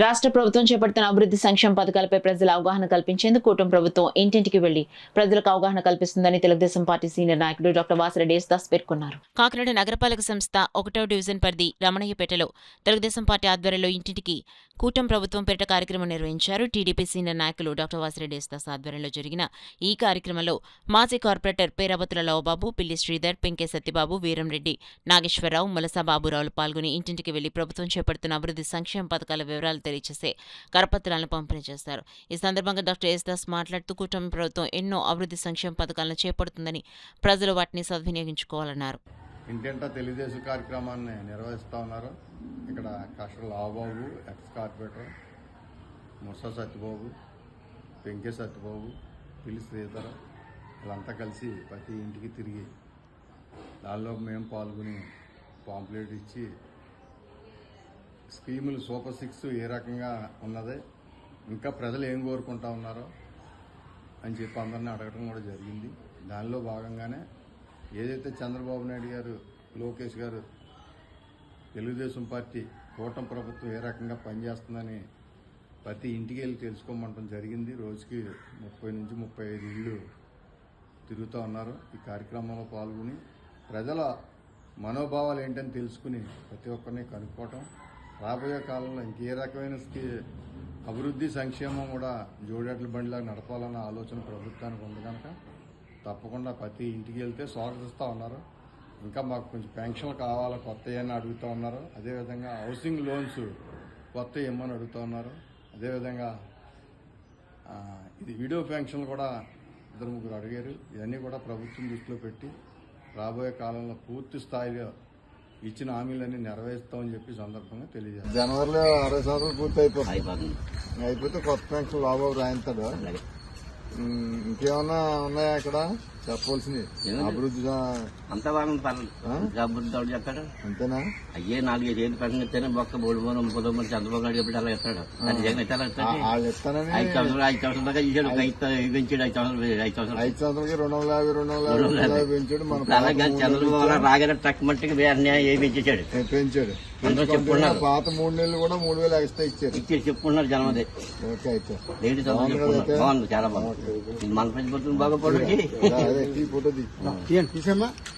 రాష్ట్ర ప్రభుత్వం చేపడుతున్న అభివృద్ధి సంక్షేమ పథకాలపై ప్రజల అవగాహన కల్పించేందుకు కూటమి ప్రభుత్వం ఇంటింటికి వెళ్లి ప్రజలకు అవగాహన కల్పిస్తుందని తెలుగుదేశం పార్టీ సీనియర్ నాయకుడు డాక్టర్ వాసిరెడ్డి యేసుదాస్ పేర్కొన్నారు. కాకినాడ నగరపాలక సంస్థ 1వ డివిజన్ పరిధి రమణయ్యపేటలో తెలుగుదేశం పార్టీ ఆధ్వర్యంలో ఇంటింటికి కూటమి ప్రభుత్వం పేరిట కార్యక్రమం నిర్వహించారు. టీడీపీ సీనియర్ నాయకులు డాక్టర్ వాసిరెడ్డి యేసుదాస్ ఆధ్వర్యంలో జరిగిన ఈ కార్యక్రమంలో మాజీ కార్పొరేటర్ పేరాబతుల లవబాబు, పిల్లి శ్రీధర్, పెంకే సత్యబాబు, వీరంరెడ్డి, నాగేశ్వరరావు, ములసా బాబురావులు పాల్గొని ఇంటింటికి వెళ్లి ప్రభుత్వం చేపడుతున్న అభివృద్ధి సంక్షేమ పథకాల వివరాలు తెలియచేసే కరపత్రాలను పంపిణీ చేశారు. ఈ సందర్భంగా డాక్టర్ యేసుదాస్ మాట్లాడుతూ కూటమి ప్రభుత్వం ఎన్నో అభివృద్ధి సంక్షేమ పథకాలను చేపడుతుందని ప్రజలు వాటిని సద్వినియోగించుకోవాలన్నారు. ఇంటింటా తెలుగుదేశం కార్యక్రమాన్ని నిర్వహిస్తూ ఉన్నారు. ఇక్కడ కష్ట లాబాబు, ఎక్స్ కార్పొరేటర్ ముసా సత్యబాబు, పెంకే సత్యబాబు, పిల్లి శ్రీధర్ వీళ్ళంతా కలిసి ప్రతి ఇంటికి తిరిగి దానిలో మేము పాల్గొని పాంప్లెట్ ఇచ్చి స్కీములు సూపర్ 6 ఏ రకంగా ఉన్నది, ఇంకా ప్రజలు ఏం కోరుకుంటా ఉన్నారో అని చెప్పి అందరినీ అడగడం కూడా జరిగింది. దానిలో భాగంగానే ఏదైతే చంద్రబాబు నాయుడు గారు, లోకేష్ గారు తెలుగుదేశం పార్టీ కూటమి ప్రభుత్వం ఏ రకంగా పనిచేస్తుందని ప్రతి ఇంటికి వెళ్ళి తెలుసుకోమంటం జరిగింది. రోజుకి 30 నుంచి 35 ఇళ్ళు తిరుగుతూ ఉన్నారు. ఈ కార్యక్రమంలో పాల్గొని ప్రజల మనోభావాలు ఏంటని తెలుసుకుని ప్రతి ఒక్కరిని కనుక్కోవటం, రాబోయే కాలంలో ఇంకే రకమైన అభివృద్ధి సంక్షేమం కూడా జోడేట్ల బండిలా నడపాలన్న ఆలోచన ప్రభుత్వానికి ఉంది కనుక తప్పకుండా ప్రతి ఇంటికి వెళ్తే స్వాగతిస్తూ ఉన్నారు. ఇంకా మాకు కొంచెం పెన్షన్లు కావాలా కొత్త అని అడుగుతూ ఉన్నారు. అదేవిధంగా హౌసింగ్ లోన్స్ కొత్త ఇమ్మని అడుగుతూ ఉన్నారు. అదేవిధంగా ఇది వీడియో పెన్షన్లు కూడా 2-3 అడిగారు. ఇవన్నీ కూడా ప్రభుత్వం దృష్టిలో పెట్టి రాబోయే కాలంలో పూర్తి స్థాయిలో ఇచ్చిన హామీలన్నీ నెరవేరుస్తామని చెప్పి సందర్భంగా తెలియజేస్తారు. జనవరిలో 60 సంవత్సరాలు పూర్తి అయిపోతే కొత్త పెన్షన్ లాభం రాయిస్తాడు. ఇంకేమన్నా ఉన్నాయా ఇక్కడ చెప్పవలసింది? అభివృద్ధి అంతా బాగుంది, పర్లేదు. అభివృద్ధి తోడు చెప్తాడు అంతేనా? అయ్యే 4-5 పెన్షన్ ఇస్తేనే బొక్క 3-30 చంద్రబాబు నాయుడు చెప్పి అలా ఇస్తాడు. అది జగన్ ఇస్తాను 5 సంవత్సరాలు దాకా ఇచ్చాడు. 5 సంవత్సరాలు 5 సంవత్సరాలకి 250 పెంచాడు. అలాగే చంద్రబాబు రాగానే ట్రక్ మట్టికి అన్యాయం పెంచాడు. పాత 3 నెలలు కూడా 3000 ఎక్స్ట్రా ఇచ్చారు. చెప్పుకుంటున్నారు జనం. అదే ఓకే అయితే బాగుంది, చాలా బాగుంది. మన ప్రభుత్వం బాగా పడుతుంది. ఫోటో తీసమ్మా.